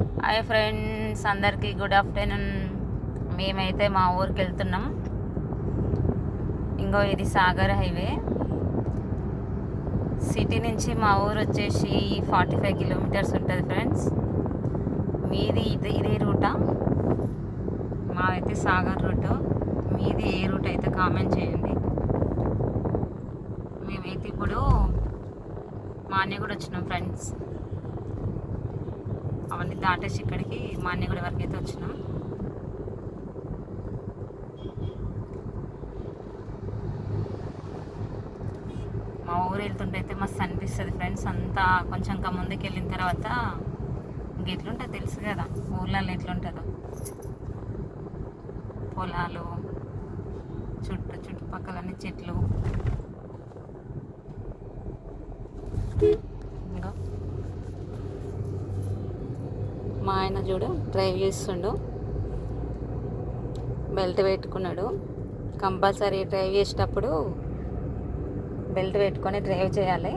Hi friends, అందరికీ good afternoon. మేమైతే మా ఊరికి వెళ్తున్నాం. ఇంకో ఇది సాగర్ హైవే. సిటీ నుంచి మా ఊరు వచ్చేసి 45 కిలోమీటర్స్ ఉంటుంది ఫ్రెండ్స్. మీది ఇదే రూటా? మాదైతే సాగర్ రూటు. మీది ఏ రూట్ అయితే కామెంట్ చేయండి. మేమైతే ఇప్పుడు మాన్యగూడ వచ్చినాం ఫ్రెండ్స్. అవన్నీ దాటేసి ఇక్కడికి మాన్యగూడ వరకు అయితే వచ్చినాం. మా ఊరు వెళ్తుంటే అయితే మస్తు అనిపిస్తుంది ఫ్రెండ్స్. అంతా కొంచెం ముందుకు వెళ్ళిన తర్వాత ఇంకెట్లుంటుంది తెలుసు కదా ఊర్లలో ఎట్లుంటుందో. పొలాలు, చుట్టుపక్కలన్నీ చెట్లు. ఇంకా మా ఆయన చూడు డ్రైవ్ చేస్తుండు, బెల్ట్ పెట్టుకున్నాడు. కంపల్సరీ డ్రైవ్ చేసేటప్పుడు బెల్ట్ పెట్టుకొని డ్రైవ్ చేయాలి.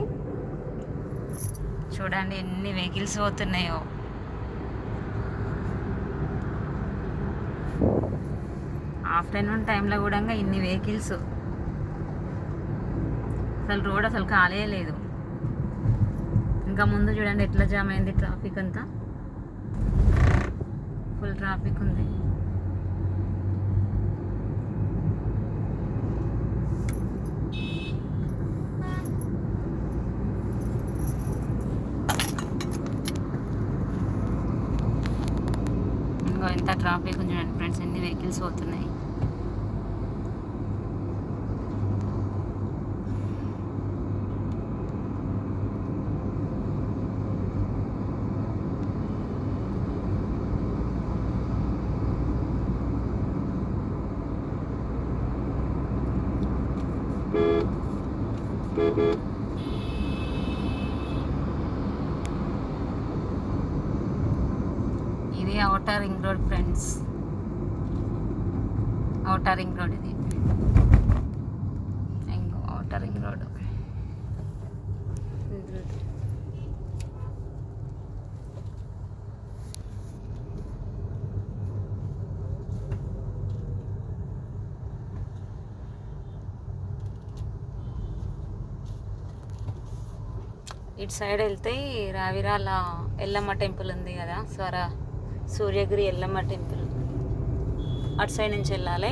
చూడండి ఎన్ని వెహికల్స్ పోతున్నాయో. ఆఫ్టర్నూన్ టైంలో కూడా ఇన్ని వెహికల్స్. అసలు రోడ్ అసలు ఖాళీ లేదు. ఇంకా ముందు చూడండి ఎట్లా జామ్ అయింది ట్రాఫిక్ అంతా. ఫుల్ ట్రాఫిక్ ఉంది. ఇంకా ఎంత ట్రాఫిక్ ఉంది చూడండి ఫ్రెండ్స్, ఎన్ని వెహికల్స్ పోతున్నాయి. ఇది outer ring road friends. Outer ring road ఇది. ఇంకో ఔటర్ రింగ్ రోడ్. ఇటు సైడ్ వెళ్తే రావిరాల ఎల్లమ్మ టెంపుల్ ఉంది కదా, సూర్యగిరి ఎల్లమ్మ టెంపుల్. అటు సైడ్ నుంచి వెళ్ళాలి.